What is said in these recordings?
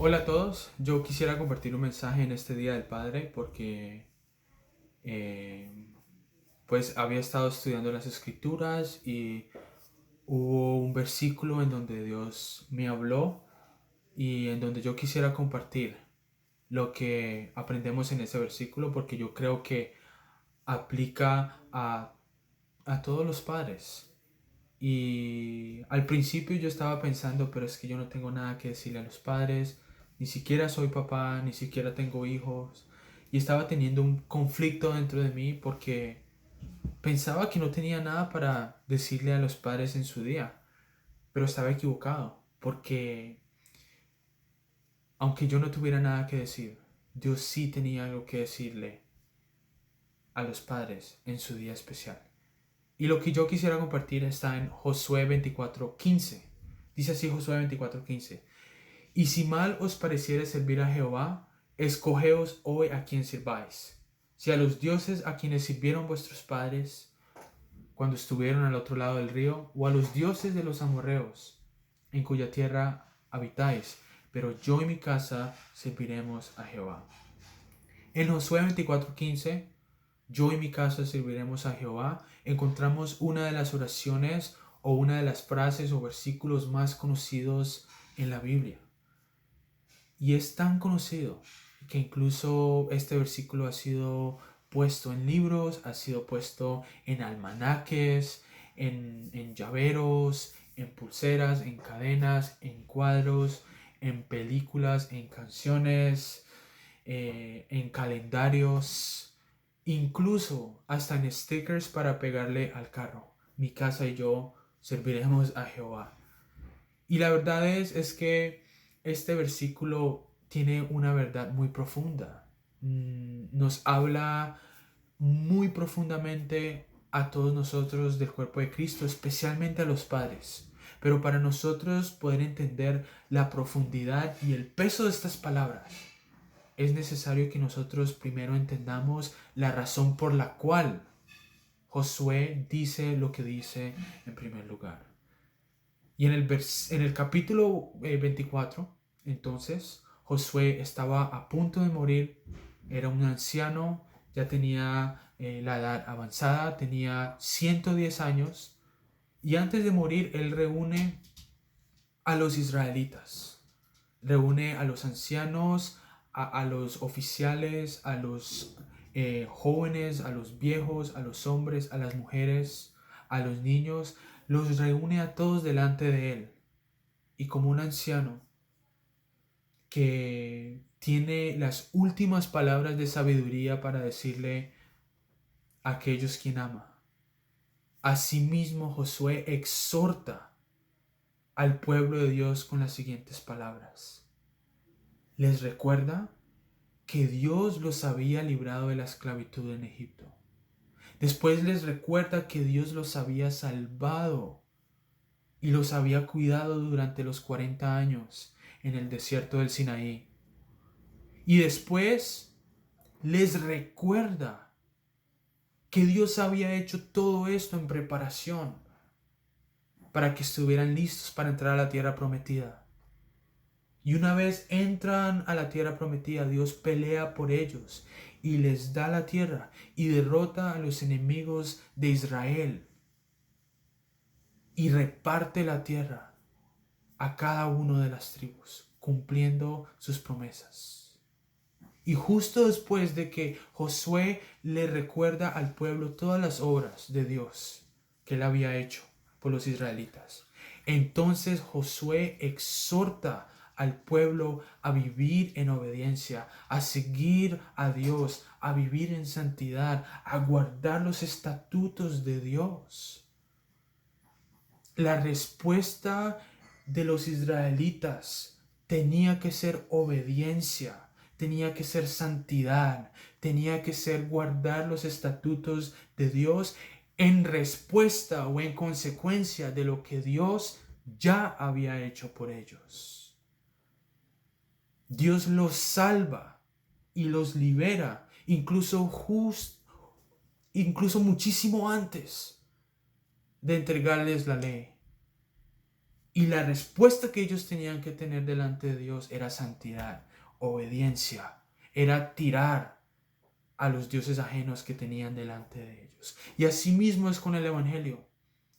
Hola a todos, yo quisiera compartir un mensaje en este Día del Padre porque eh, pues había estado estudiando las escrituras y hubo un versículo en donde Dios me habló y en donde yo quisiera compartir lo que aprendemos en ese versículo porque yo creo que aplica a todos los padres. Y al principio yo estaba pensando, pero es que yo no tengo nada que decirle a los padres, ni siquiera soy papá, ni siquiera tengo hijos. Y estaba teniendo un conflicto dentro de mí porque pensaba que no tenía nada para decirle a los padres en su día, pero estaba equivocado, porque aunque yo no tuviera nada que decir, yo sí tenía algo que decirle a los padres en su día especial. Y lo que yo quisiera compartir está en Josué 24:15. Dice así Josué 24:15. Y si mal os pareciere servir a Jehová, escogeos hoy a quien sirváis. Si a los dioses a quienes sirvieron vuestros padres cuando estuvieron al otro lado del río, o a los dioses de los amorreos, en cuya tierra habitáis, pero yo y mi casa serviremos a Jehová. En Josué 24:15, yo y mi casa serviremos a Jehová, encontramos una de las oraciones o una de las frases o versículos más conocidos en la Biblia. Y es tan conocido que incluso este versículo ha sido puesto en libros, ha sido puesto en almanaques, en llaveros, en pulseras, en cadenas, en cuadros, en películas, en canciones, en calendarios, incluso hasta en stickers para pegarle al carro. Mi casa y yo serviremos a Jehová. Y la verdad es que este versículo tiene una verdad muy profunda. Nos habla muy profundamente a todos nosotros del cuerpo de Cristo, especialmente a los padres. Pero para nosotros poder entender la profundidad y el peso de estas palabras, es necesario que nosotros primero entendamos la razón por la cual Josué dice lo que dice en primer lugar. Y en el capítulo 24, entonces, Josué estaba a punto de morir, era un anciano, ya tenía la edad avanzada, tenía 110 años, y antes de morir, él reúne a los israelitas, reúne a los ancianos, a los oficiales, a los jóvenes, a los viejos, a los hombres, a las mujeres, a los niños, los reúne a todos delante de él. Y como un anciano que tiene las últimas palabras de sabiduría para decirle a aquellos quien ama. Asimismo, Josué exhorta al pueblo de Dios con las siguientes palabras. Les recuerda que Dios los había librado de la esclavitud en Egipto. Después les recuerda que Dios los había salvado y los había cuidado durante los 40 años en el desierto del Sinaí. Y después les recuerda que Dios había hecho todo esto en preparación para que estuvieran listos para entrar a la tierra prometida. Y una vez entran a la tierra prometida, Dios pelea por ellos y les da la tierra y derrota a los enemigos de Israel y reparte la tierra a cada una de las tribus, cumpliendo sus promesas. Y justo después de que Josué le recuerda al pueblo todas las obras de Dios que él había hecho por los israelitas, entonces Josué exhorta al pueblo a vivir en obediencia, a seguir a Dios, a vivir en santidad, a guardar los estatutos de Dios. La respuesta de los israelitas tenía que ser obediencia, tenía que ser santidad, tenía que ser guardar los estatutos de Dios en respuesta o en consecuencia de lo que Dios ya había hecho por ellos. Dios los salva y los libera, incluso muchísimo antes de entregarles la ley. Y la respuesta que ellos tenían que tener delante de Dios era santidad, obediencia, era tirar a los dioses ajenos que tenían delante de ellos. Y así mismo es con el Evangelio.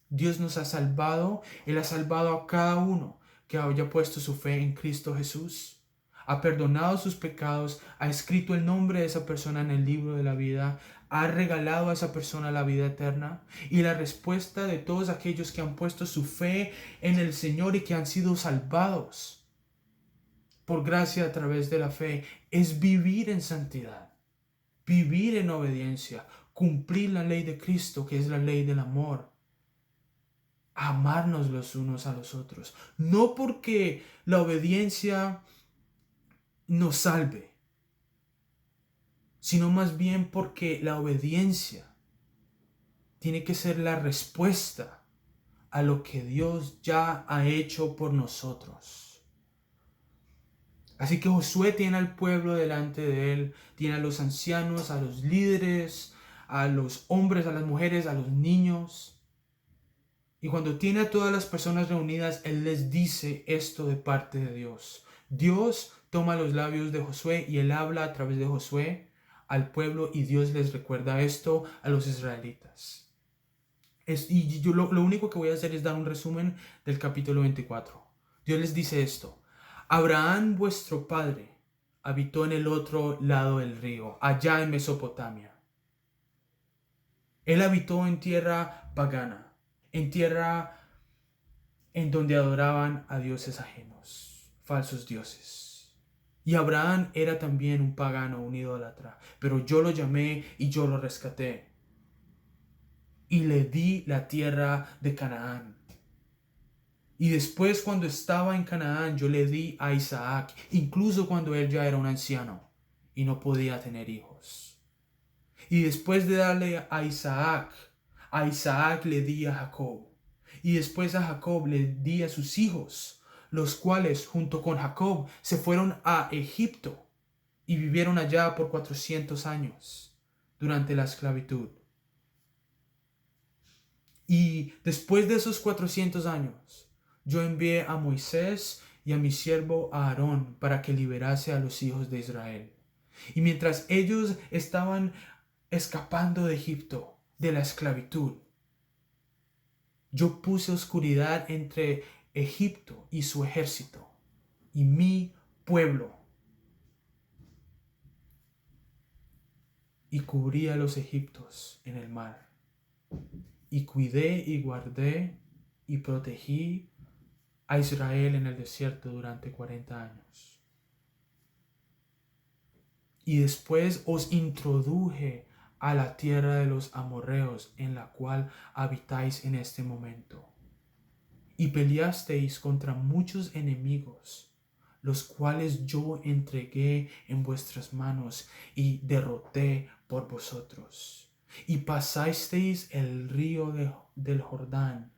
Dios nos ha salvado, Él ha salvado a cada uno que haya puesto su fe en Cristo Jesús. Ha perdonado sus pecados, ha escrito el nombre de esa persona en el libro de la vida, ha regalado a esa persona la vida eterna. Y la respuesta de todos aquellos que han puesto su fe en el Señor y que han sido salvados por gracia a través de la fe es vivir en santidad, vivir en obediencia, cumplir la ley de Cristo, que es la ley del amor. Amarnos los unos a los otros. No porque la obediencia nos salve, sino más bien porque la obediencia tiene que ser la respuesta a lo que Dios ya ha hecho por nosotros. Así que Josué tiene al pueblo delante de él, tiene a los ancianos, a los líderes, a los hombres, a las mujeres, a los niños. Y cuando tiene a todas las personas reunidas, Él les dice esto de parte de Dios. Dios toma los labios de Josué y Él habla a través de Josué al pueblo y Dios les recuerda esto a los israelitas. Y yo lo único que voy a hacer es dar un resumen del capítulo 24. Dios les dice esto. Abraham, vuestro padre, habitó en el otro lado del río, allá en Mesopotamia. Él habitó en tierra pagana, en tierra en donde adoraban a dioses ajenos, falsos dioses. Y Abraham era también un pagano, un idólatra, pero yo lo llamé y yo lo rescaté. Y le di la tierra de Canaán. Y después, cuando estaba en Canaán, yo le di a Isaac, incluso cuando él ya era un anciano y no podía tener hijos. Y después de darle a Isaac le di a Jacob. Y después a Jacob le di a sus hijos, los cuales junto con Jacob se fueron a Egipto y vivieron allá por 400 años durante la esclavitud. Y después de esos 400 años, yo envié a Moisés y a mi siervo Aarón para que liberase a los hijos de Israel. Y mientras ellos estaban escapando de Egipto, de la esclavitud, yo puse oscuridad entre Egipto y su ejército y mi pueblo. Y cubrí a los egipcios en el mar. Y cuidé y guardé y protegí a Israel en el desierto durante 40 años. Y después os introduje a la tierra de los amorreos en la cual habitáis en este momento. Y peleasteis contra muchos enemigos, los cuales yo entregué en vuestras manos y derroté por vosotros. Y pasasteis el río del Jordán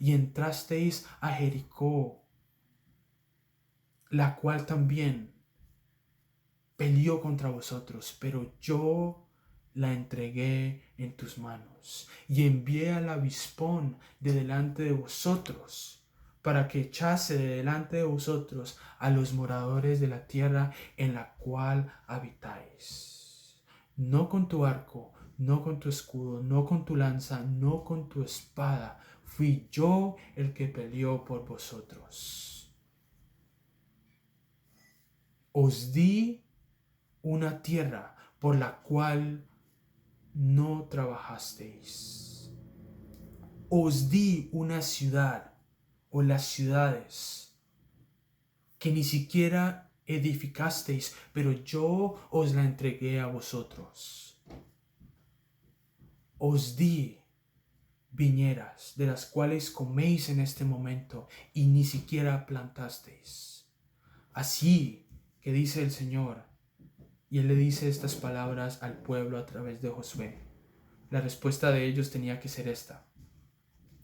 y entrasteis a Jericó, la cual también peleó contra vosotros, pero yo la entregué en tus manos y envié al avispón de delante de vosotros para que echase de delante de vosotros a los moradores de la tierra en la cual habitáis. No con tu arco, no con tu escudo, no con tu lanza, no con tu espada. Fui yo el que peleó por vosotros. Os di una tierra por la cual no trabajasteis. Os di una ciudad o las ciudades que ni siquiera edificasteis, pero yo os la entregué a vosotros. Os di viñeras de las cuales coméis en este momento y ni siquiera plantasteis. Así que dice el Señor. Y él le dice estas palabras al pueblo a través de Josué. La respuesta de ellos tenía que ser esta.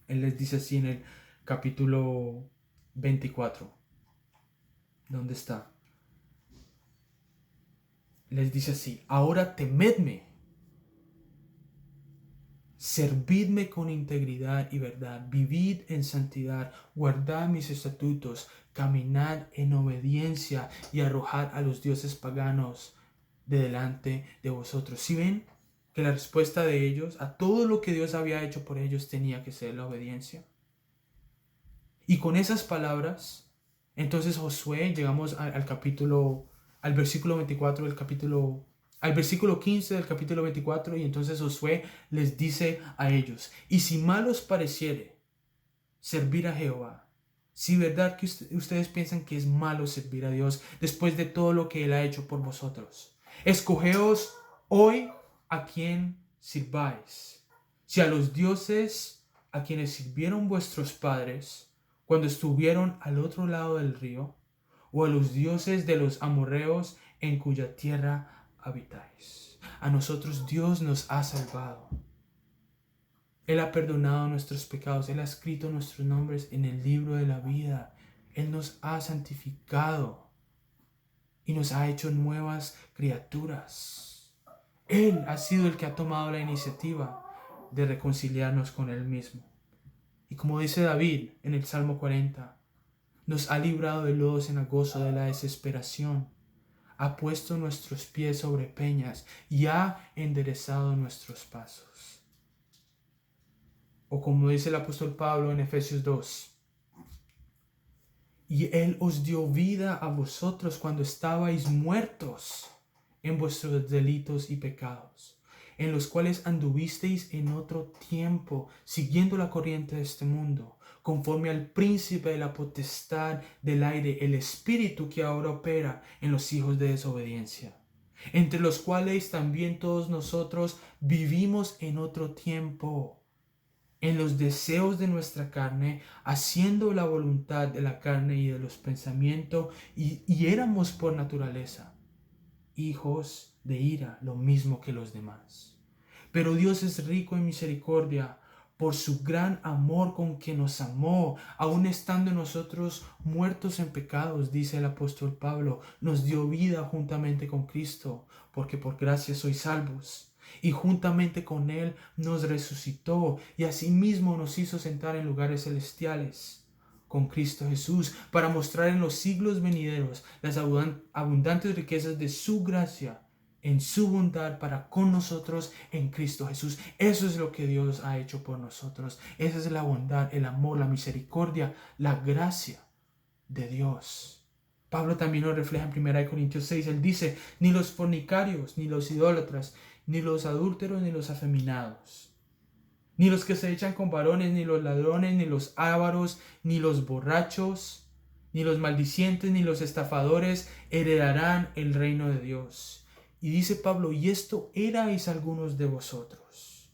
Él les dice así en el capítulo 24. ¿Dónde está? Les dice así: ahora temedme, Servidme con integridad y verdad, vivid en santidad, guardad mis estatutos, caminad en obediencia y arrojad a los dioses paganos de delante de vosotros. ¿Sí ven que la respuesta de ellos a todo lo que Dios había hecho por ellos tenía que ser la obediencia? Y con esas palabras, entonces Josué, llegamos al versículo 24 del capítulo, al versículo 15 del capítulo 24, y entonces Josué les dice a ellos: y si mal os pareciere servir a Jehová, si verdad que ustedes piensan que es malo servir a Dios después de todo lo que Él ha hecho por vosotros, escogeos hoy a quién sirváis. Si a los dioses a quienes sirvieron vuestros padres cuando estuvieron al otro lado del río, o a los dioses de los amorreos en cuya tierra habitáis. A nosotros Dios nos ha salvado. Él ha perdonado nuestros pecados. Él ha escrito nuestros nombres en el libro de la vida. Él nos ha santificado y nos ha hecho nuevas criaturas. Él ha sido el que ha tomado la iniciativa de reconciliarnos con Él mismo. Y como dice David en el Salmo 40, nos ha librado del lodo cenagoso de la desesperación, ha puesto nuestros pies sobre peñas y ha enderezado nuestros pasos. O como dice el apóstol Pablo en Efesios 2, y Él os dio vida a vosotros cuando estabais muertos en vuestros delitos y pecados, en los cuales anduvisteis en otro tiempo, siguiendo la corriente de este mundo, conforme al príncipe de la potestad del aire, el espíritu que ahora opera en los hijos de desobediencia, entre los cuales también todos nosotros vivimos en otro tiempo, en los deseos de nuestra carne, haciendo la voluntad de la carne y de los pensamientos, y éramos por naturaleza hijos de ira, lo mismo que los demás. Pero Dios es rico en misericordia, por su gran amor con que nos amó, aun estando nosotros muertos en pecados, dice el apóstol Pablo, nos dio vida juntamente con Cristo, porque por gracia sois salvos. Y juntamente con Él nos resucitó y asimismo nos hizo sentar en lugares celestiales con Cristo Jesús, para mostrar en los siglos venideros las abundantes riquezas de su gracia en su bondad para con nosotros en Cristo Jesús. Eso es lo que Dios ha hecho por nosotros. Esa es la bondad, el amor, la misericordia, la gracia de Dios. Pablo también lo refleja en 1 Corintios 6. Él dice: ni los fornicarios, ni los idólatras, ni los adúlteros, ni los afeminados, ni los que se echan con varones, ni los ladrones, ni los ávaros, ni los borrachos, ni los maldicientes, ni los estafadores heredarán el reino de Dios. Y dice Pablo: y esto erais algunos de vosotros.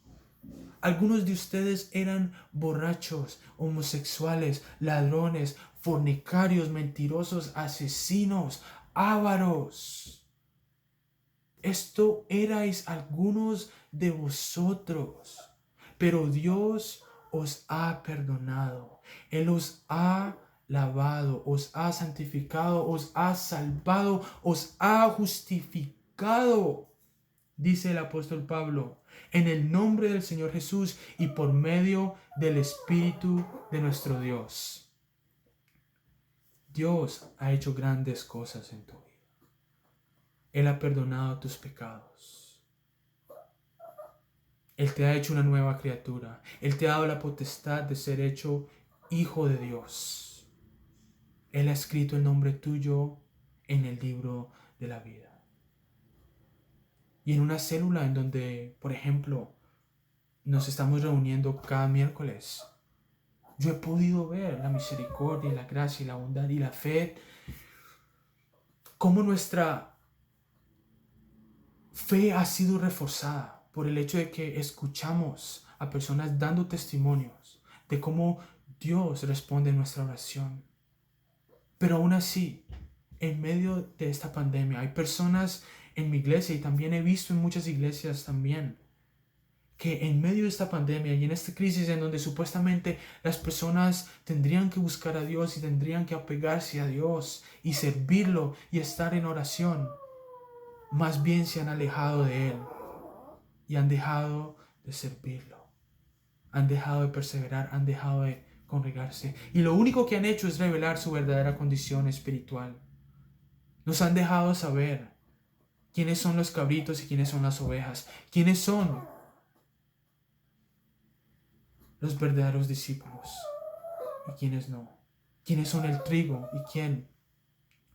Algunos de ustedes eran borrachos, homosexuales, ladrones, fornicarios, mentirosos, asesinos, ávaros. Esto erais algunos de vosotros. Pero Dios os ha perdonado. Él os ha lavado, os ha santificado, os ha salvado, os ha justificado, dice el apóstol Pablo, en el nombre del Señor Jesús y por medio del Espíritu de nuestro Dios. Dios ha hecho grandes cosas en tu vida. Él ha perdonado tus pecados. Él te ha hecho una nueva criatura. Él te ha dado la potestad de ser hecho hijo de Dios. Él ha escrito el nombre tuyo en el libro de la vida. Y en una célula en donde, por ejemplo, nos estamos reuniendo cada miércoles, yo he podido ver la misericordia, la gracia y la bondad y la fe, cómo nuestra fe ha sido reforzada por el hecho de que escuchamos a personas dando testimonios de cómo Dios responde a nuestra oración. Pero aún así, en medio de esta pandemia, hay personas en mi iglesia, y también he visto en muchas iglesias también, que en medio de esta pandemia y en esta crisis en donde supuestamente las personas tendrían que buscar a Dios y tendrían que apegarse a Dios y servirlo y estar en oración, más bien se han alejado de Él y han dejado de servirlo. Han dejado de perseverar, han dejado de congregarse. Y lo único que han hecho es revelar su verdadera condición espiritual. Nos han dejado saber quiénes son los cabritos y quiénes son las ovejas. Quiénes son los verdaderos discípulos y quiénes no. Quiénes son el trigo y quién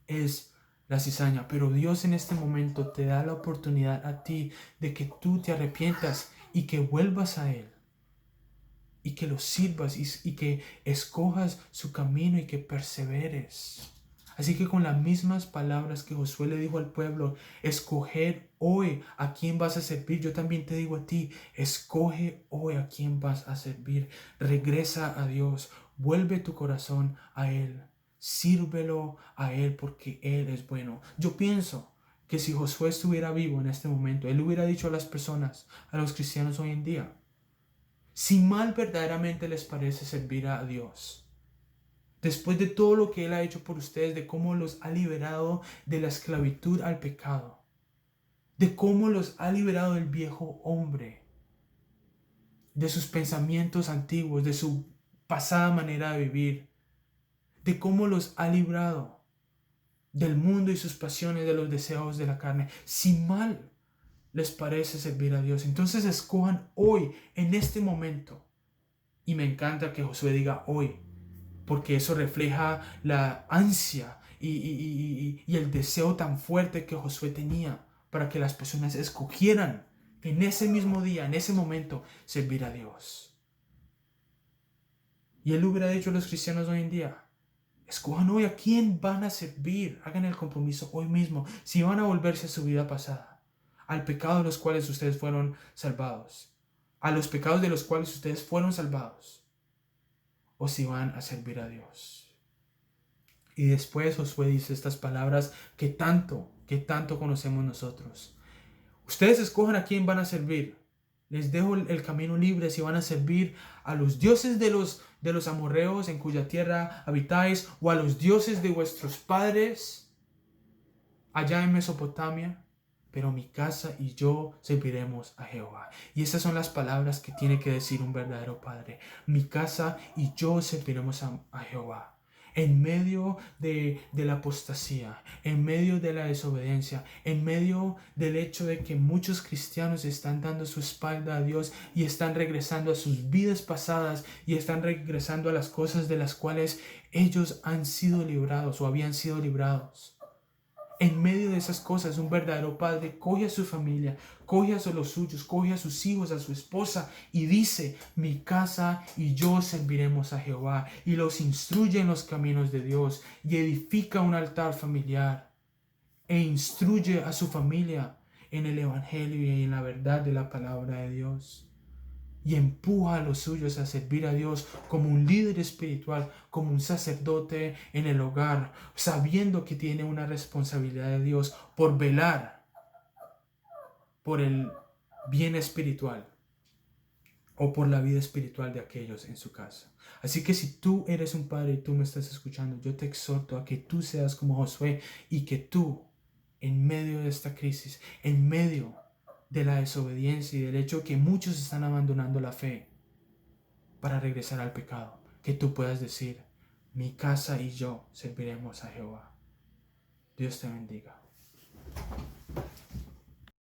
es la cizaña. Pero Dios en este momento te da la oportunidad a ti de que tú te arrepientas y que vuelvas a Él. Y que lo sirvas y que escojas su camino y que perseveres. Así que con las mismas palabras que Josué le dijo al pueblo, escoger hoy a quién vas a servir. Yo también te digo a ti, escoge hoy a quién vas a servir. Regresa a Dios, vuelve tu corazón a Él. Sírvelo a Él porque Él es bueno. Yo pienso que si Josué estuviera vivo en este momento, él hubiera dicho a las personas, a los cristianos hoy en día, si mal verdaderamente les parece servir a Dios, después de todo lo que Él ha hecho por ustedes, de cómo los ha liberado de la esclavitud al pecado, de cómo los ha liberado del viejo hombre, de sus pensamientos antiguos, de su pasada manera de vivir, de cómo los ha librado del mundo y sus pasiones, de los deseos de la carne, si mal les parece servir a Dios, entonces escojan hoy, en este momento. Y me encanta que Josué diga hoy, porque eso refleja la ansia y el deseo tan fuerte que Josué tenía para que las personas escogieran en ese mismo día, en ese momento, servir a Dios. Y él hubiera dicho a los cristianos hoy en día, escojan hoy a quién van a servir, hagan el compromiso hoy mismo, si van a volverse a su vida pasada, al pecado de los cuales ustedes fueron salvados, a los pecados de los cuales ustedes fueron salvados, o si van a servir a Dios. Y después Josué dice estas palabras que tanto conocemos nosotros. Ustedes escojan a quién van a servir. Les dejo el camino libre si van a servir a los dioses de los amorreos en cuya tierra habitáis, o a los dioses de vuestros padres allá en Mesopotamia. Pero mi casa y yo serviremos a Jehová. Y esas son las palabras que tiene que decir un verdadero padre. Mi casa y yo serviremos a Jehová. En medio de la apostasía, en medio de la desobediencia, en medio del hecho de que muchos cristianos están dando su espalda a Dios y están regresando a sus vidas pasadas y están regresando a las cosas de las cuales ellos han sido librados o habían sido librados. En medio de esas cosas, un verdadero padre coge a su familia, coge a los suyos, coge a sus hijos, a su esposa y dice, mi casa y yo serviremos a Jehová, y los instruye en los caminos de Dios y edifica un altar familiar e instruye a su familia en el evangelio y en la verdad de la palabra de Dios. Y empuja a los suyos a servir a Dios como un líder espiritual, como un sacerdote en el hogar, sabiendo que tiene una responsabilidad de Dios por velar por el bien espiritual o por la vida espiritual de aquellos en su casa. Así que si tú eres un padre y tú me estás escuchando, yo te exhorto a que tú seas como Josué y que tú, en medio de esta crisis, en medio de la desobediencia y del hecho que muchos están abandonando la fe para regresar al pecado, que tú puedas decir, mi casa y yo serviremos a Jehová. Dios te bendiga.